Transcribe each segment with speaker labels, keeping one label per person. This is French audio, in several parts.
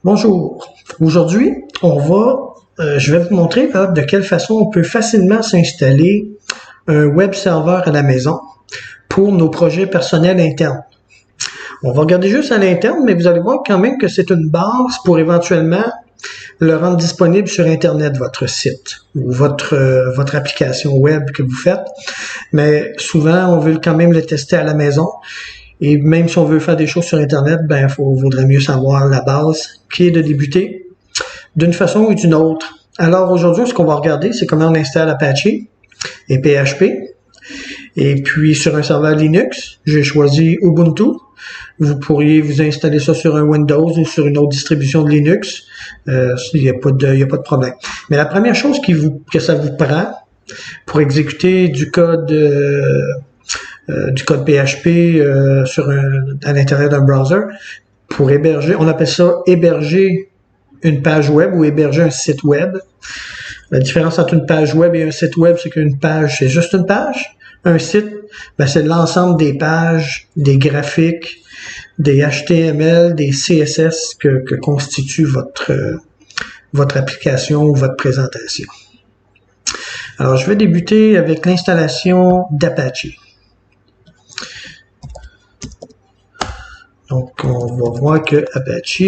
Speaker 1: Bonjour. Aujourd'hui, je vais vous montrer de quelle façon on peut facilement s'installer un web serveur à la maison pour nos projets personnels internes. On va regarder juste à l'interne, mais vous allez voir quand même que c'est une base pour éventuellement le rendre disponible sur Internet, votre site ou votre application web que vous faites. Mais souvent, on veut quand même le tester à la maison. Et même si on veut faire des choses sur Internet, vaudrait mieux savoir la base qui est de débuter d'une façon ou d'une autre. Alors aujourd'hui, ce qu'on va regarder, c'est comment on installe Apache et PHP. Et puis sur un serveur Linux, j'ai choisi Ubuntu. Vous pourriez vous installer ça sur un Windows ou sur une autre distribution de Linux. Il n'y a pas de problème. Mais la première chose que ça vous prend pour exécuter du code PHP à l'intérieur d'un browser, pour héberger, on appelle ça héberger une page web ou héberger un site web. La différence entre une page web et un site web, c'est qu'une page, c'est juste une page. Un site, c'est l'ensemble des pages, des graphiques, des HTML, des CSS que constitue votre application ou votre présentation. Alors, je vais débuter avec l'installation d'Apache. Donc, on va voir que Apache,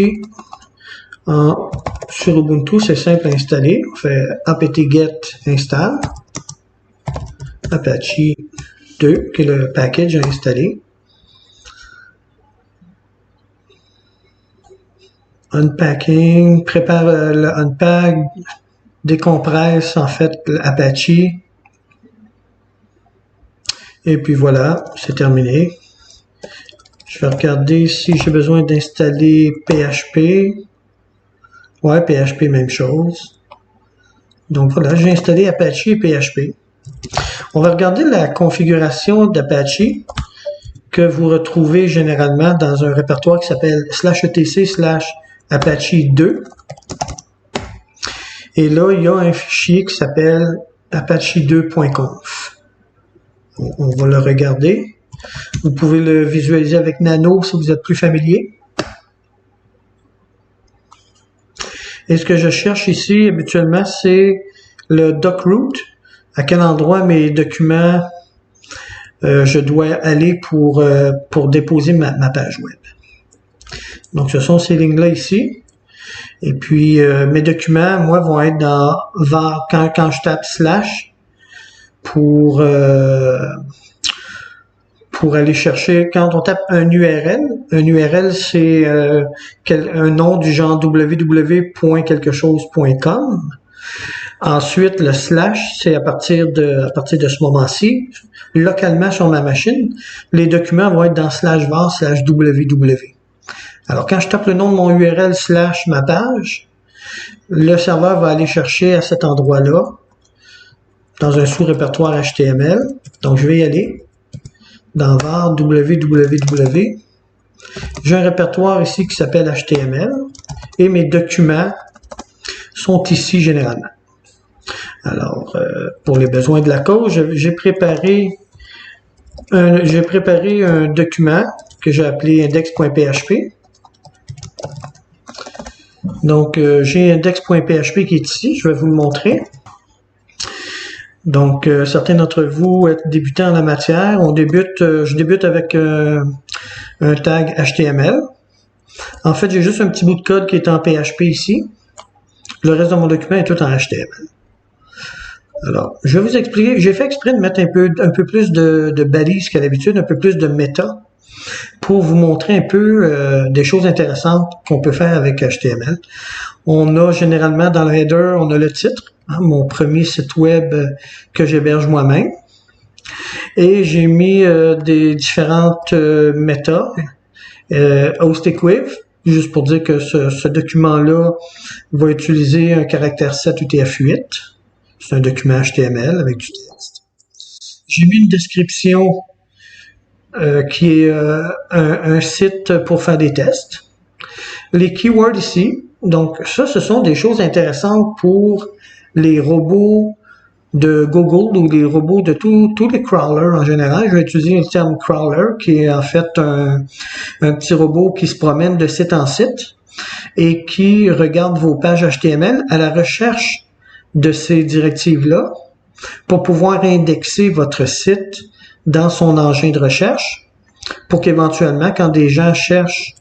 Speaker 1: sur Ubuntu, c'est simple à installer. On fait apt-get install Apache 2, qui est le package à installer. Unpacking, prépare le unpack, décompresse en fait Apache. Et puis voilà, c'est terminé. Je vais regarder si j'ai besoin d'installer PHP. Ouais, PHP, même chose. Donc voilà, j'ai installé Apache et PHP. On va regarder la configuration d'Apache que vous retrouvez généralement dans un répertoire qui s'appelle /etc/Apache2. Et là, il y a un fichier qui s'appelle apache2.conf. On va le regarder. Vous pouvez le visualiser avec Nano si vous êtes plus familier. Et ce que je cherche ici, habituellement, c'est le docroot. À quel endroit mes documents je dois aller pour déposer ma page web. Donc, ce sont ces lignes-là ici. Et puis, mes documents, moi, vont être quand je tape / pour aller chercher, quand on tape un URL c'est un nom du genre www.quelquechose.com. Ensuite, le / c'est à partir de ce moment-ci, localement sur ma machine, les documents vont être dans /var/www. Alors, quand je tape le nom de mon URL / ma page, le serveur va aller chercher à cet endroit-là, dans un sous-répertoire HTML. Donc, je vais y aller dans var www. J'ai un répertoire ici qui s'appelle HTML et mes documents sont ici généralement. Alors, pour les besoins de la cause, j'ai préparé un document que j'ai appelé index.php. Donc, j'ai index.php qui est ici. Je vais vous le montrer. Donc, certains d'entre vous êtes débutants en la matière. Je débute avec un tag HTML. En fait, j'ai juste un petit bout de code qui est en PHP ici. Le reste de mon document est tout en HTML. Alors, je vais vous expliquer. J'ai fait exprès de mettre un peu plus de balises qu'à l'habitude, un peu plus de méta, pour vous montrer un peu des choses intéressantes qu'on peut faire avec HTML. On a généralement dans le header, on a le titre, mon premier site web que j'héberge moi-même. Et j'ai mis des différentes méta, hostEquiv, juste pour dire que ce document-là va utiliser un caractère 7 UTF-8. C'est un document HTML avec du texte. J'ai mis une description qui est un site pour faire des tests. Les keywords ici, donc ça, ce sont des choses intéressantes pour les robots de Google ou les robots de tous les crawlers en général. Je vais utiliser le terme crawler qui est en fait un petit robot qui se promène de site en site. et qui regarde vos pages HTML à la recherche de ces directives-là pour pouvoir indexer votre site dans son engin de recherche pour qu'éventuellement, quand des gens cherchent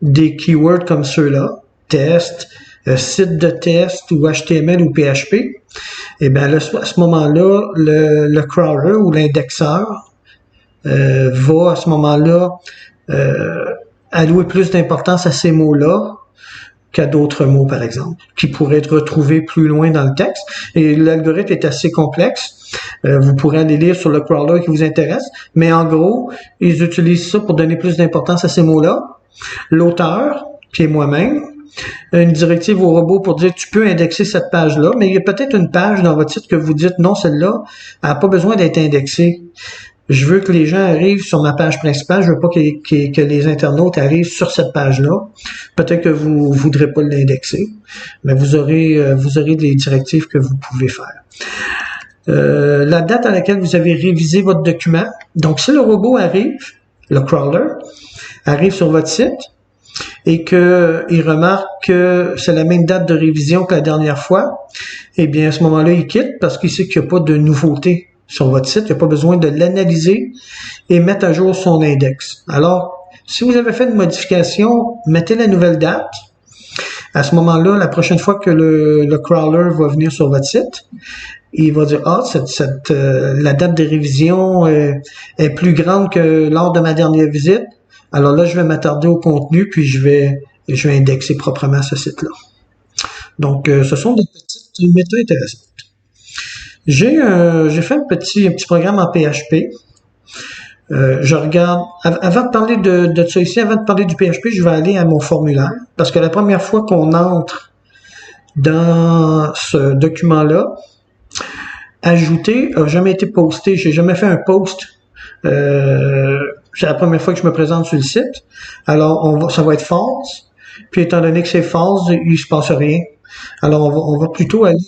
Speaker 1: des keywords comme ceux-là, test, site de test ou HTML ou PHP, et bien là, à ce moment-là, le crawler ou l'indexeur va à ce moment-là allouer plus d'importance à ces mots-là qu'à d'autres mots, par exemple, qui pourraient être retrouvés plus loin dans le texte. Et l'algorithme est assez complexe. Vous pourrez aller lire sur le crawler qui vous intéresse, mais en gros, ils utilisent ça pour donner plus d'importance à ces mots-là. L'auteur, qui est moi-même, une directive au robot pour dire tu peux indexer cette page-là, mais il y a peut-être une page dans votre site que vous dites non, celle-là, elle n'a pas besoin d'être indexée. Je veux que les gens arrivent sur ma page principale, je veux pas que les internautes arrivent sur cette page-là. Peut-être que vous ne voudrez pas l'indexer, mais vous aurez des directives que vous pouvez faire. La date à laquelle vous avez révisé votre document. Donc, si le robot arrive, le crawler, arrive sur votre site et qu'il remarque que c'est la même date de révision que la dernière fois, eh bien, à ce moment-là, il quitte parce qu'il sait qu'il n'y a pas de nouveauté sur votre site. Il n'y a pas besoin de l'analyser et mettre à jour son index. Alors, si vous avez fait une modification, mettez la nouvelle date. À ce moment-là, la prochaine fois que le crawler va venir sur votre site, il va dire « Ah, la date de révision est plus grande que lors de ma dernière visite. Alors là, je vais m'attarder au contenu, puis je vais indexer proprement ce site-là. » Donc, ce sont des petites méthodes intéressantes. J'ai fait un petit programme en PHP. Je regarde, avant de parler de ça ici, avant de parler du PHP, je vais aller à mon formulaire, parce que la première fois qu'on entre dans ce document-là, ajouter n'a jamais été posté. J'ai jamais fait un post. C'est la première fois que je me présente sur le site. Alors, ça va être false. Puis, étant donné que c'est false, il se passe rien. Alors, on va plutôt aller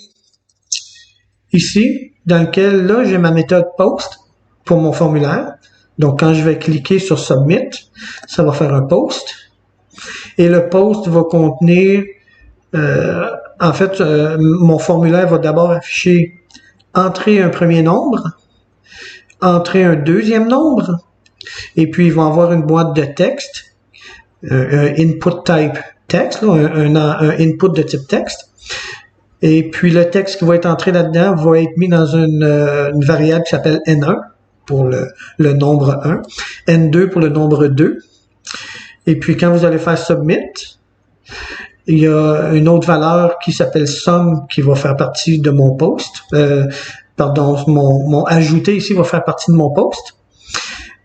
Speaker 1: ici, dans lequel, là, j'ai ma méthode post pour mon formulaire. Donc, quand je vais cliquer sur Submit, ça va faire un post. Et le post va contenir, mon formulaire va d'abord afficher entrer un premier nombre, entrer un deuxième nombre, et puis il va avoir une boîte de texte, un input type text, là, un input de type texte. Et puis le texte qui va être entré là-dedans va être mis dans une variable qui s'appelle N1 pour le nombre 1, N2 pour le nombre 2. Et puis quand vous allez faire Submit, il y a une autre valeur qui s'appelle Sum qui va faire partie de mon post. Mon ajouté ici va faire partie de mon post.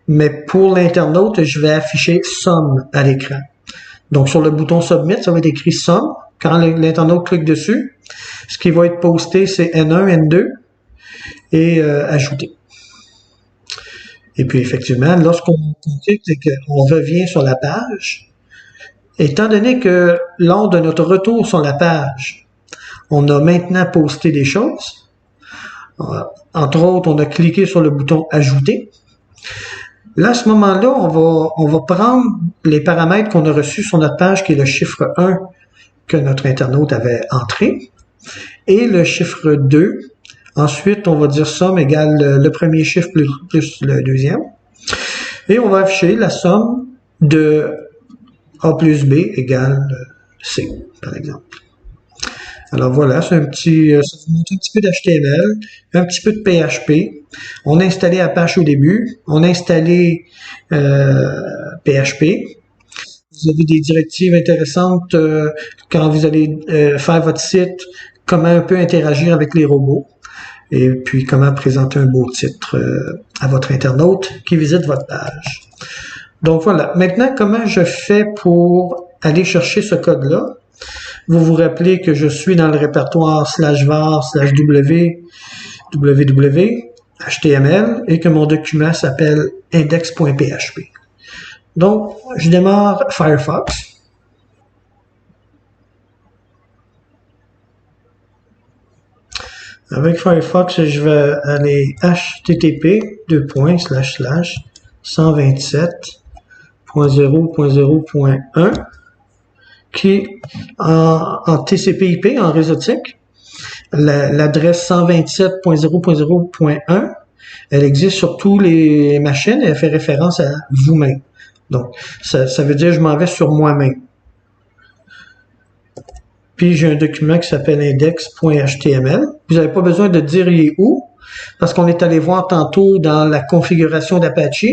Speaker 1: Mais pour l'internaute, je vais afficher Sum à l'écran. Donc sur le bouton Submit, ça va être écrit Sum. Quand l'internaute clique dessus, ce qui va être posté, c'est N1, N2 et ajouté. Et puis effectivement, lorsqu'on clique et qu'on revient sur la page, étant donné que lors de notre retour sur la page, on a maintenant posté des choses, entre autres, on a cliqué sur le bouton « Ajouter ». Là, à ce moment-là, on va prendre les paramètres qu'on a reçus sur notre page, qui est le chiffre 1 que notre internaute avait entré, et le chiffre 2. Ensuite, on va dire somme égale le premier chiffre plus le deuxième. Et on va afficher la somme de A plus B égale C, par exemple. Alors voilà, ça vous montre un petit peu d'HTML, un petit peu de PHP. On a installé Apache au début, on a installé PHP. Vous avez des directives intéressantes quand vous allez faire votre site, comment un peu interagir avec les robots, et puis comment présenter un beau titre à votre internaute qui visite votre page. Donc voilà, maintenant comment je fais pour aller chercher ce code-là? Vous vous rappelez que je suis dans le répertoire /var/www HTML et que mon document s'appelle index.php. Donc, je démarre Firefox. Avec Firefox, je vais aller http://127.0.0.1 qui en TCP/IP, en réseautique, l'adresse 127.0.0.1, elle existe sur tous les machines et elle fait référence à vous-même. Donc, ça veut dire que je m'en vais sur moi-même. Puis, j'ai un document qui s'appelle index.html. Vous n'avez pas besoin de dire il est où, parce qu'on est allé voir tantôt dans la configuration d'Apache.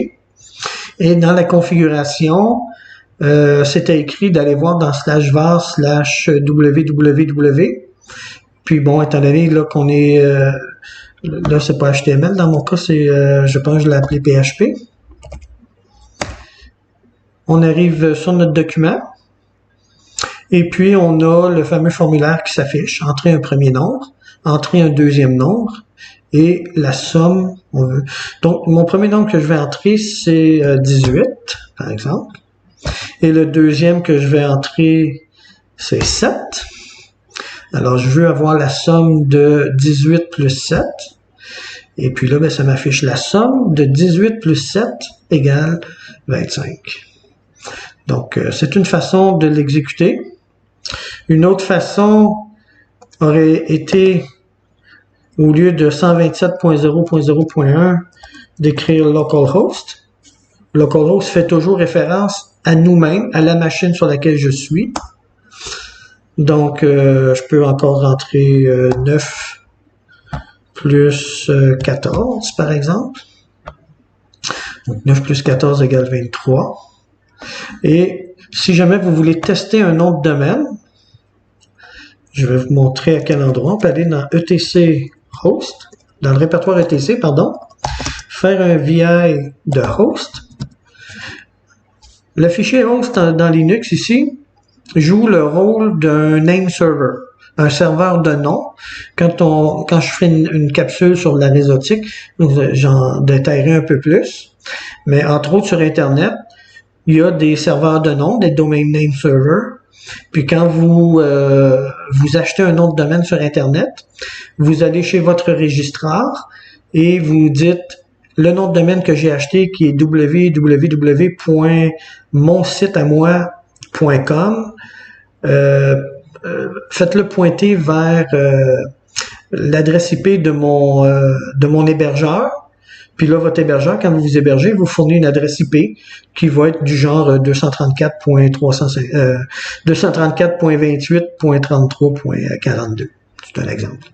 Speaker 1: Et dans la configuration, c'était écrit d'aller voir dans /var/www. Puis bon, étant donné là qu'on est... là, c'est pas HTML. Dans mon cas, c'est... je pense que je l'ai appelé PHP. On arrive sur notre document. Et puis, on a le fameux formulaire qui s'affiche. Entrer un premier nombre, entrer un deuxième nombre et la somme, on veut. Donc, mon premier nombre que je vais entrer, c'est 18, par exemple. Et le deuxième que je vais entrer, c'est 7. Alors, je veux avoir la somme de 18 plus 7. Et puis là, ben, ça m'affiche la somme de 18 plus 7 égale 25. Donc, c'est une façon de l'exécuter. Une autre façon aurait été, au lieu de 127.0.0.1, d'écrire localhost. Localhost fait toujours référence à nous-mêmes, à la machine sur laquelle je suis. Donc, je peux encore rentrer 9 plus 14, par exemple. Donc, 9 plus 14 égale 23. Et si jamais vous voulez tester un nom de domaine, je vais vous montrer à quel endroit. On peut aller dans ETC host, dans le répertoire ETC, pardon, faire un VI de host. Le fichier host dans Linux ici joue le rôle d'un name server, un serveur de nom. Quand je ferai une capsule sur la réseautique, j'en détaillerai un peu plus. Mais entre autres sur Internet, il y a des serveurs de nom, des domain name servers. Puis quand vous achetez un nom de domaine sur Internet, vous allez chez votre registraire et vous dites le nom de domaine que j'ai acheté qui est www.monsiteamoi.com. Faites-le pointer vers l'adresse IP de mon hébergeur. Puis là, votre hébergeur, quand vous vous hébergez, vous fournit une adresse IP qui va être du genre 234.28.33.42. C'est un exemple.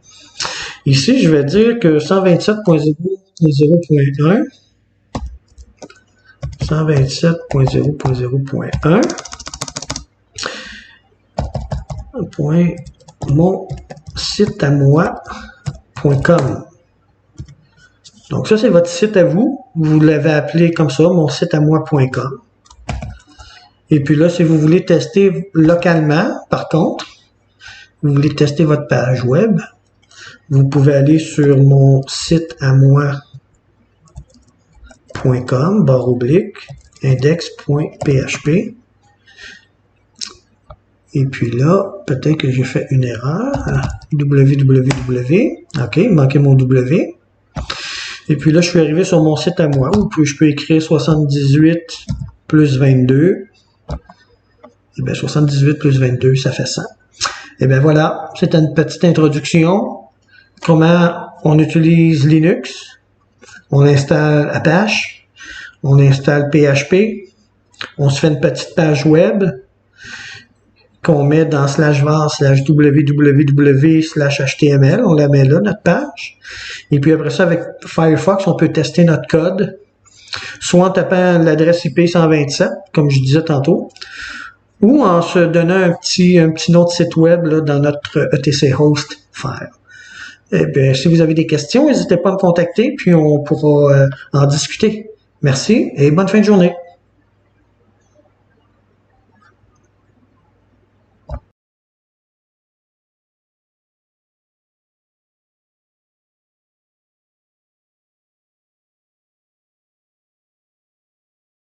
Speaker 1: Ici, je vais dire que 127.0.0.1 127.0.0.1 .monsiteamoi.com. Donc ça, c'est votre site à vous. Vous l'avez appelé comme ça, monsiteamoi.com. Et puis là, si vous voulez tester localement, par contre, vous voulez tester votre page web, vous pouvez aller sur monsiteamoi.com, /index.php. Et puis là, peut-être que j'ai fait une erreur. www. OK, il manquait mon W. Et puis là, je suis arrivé sur mon site à moi, où je peux écrire 78 plus 22. Et bien, 78 plus 22, ça fait 100. Et bien voilà, c'est une petite introduction. Comment on utilise Linux. On installe Apache. On installe PHP. On se fait une petite page web qu'on met dans /var/www/html. On la met là, notre page. Et puis après ça, avec Firefox, on peut tester notre code, soit en tapant l'adresse IP 127, comme je disais tantôt, ou en se donnant un petit nom de site web là, dans notre ETC host file. Eh bien, si vous avez des questions, n'hésitez pas à me contacter, puis on pourra en discuter. Merci et bonne fin de journée.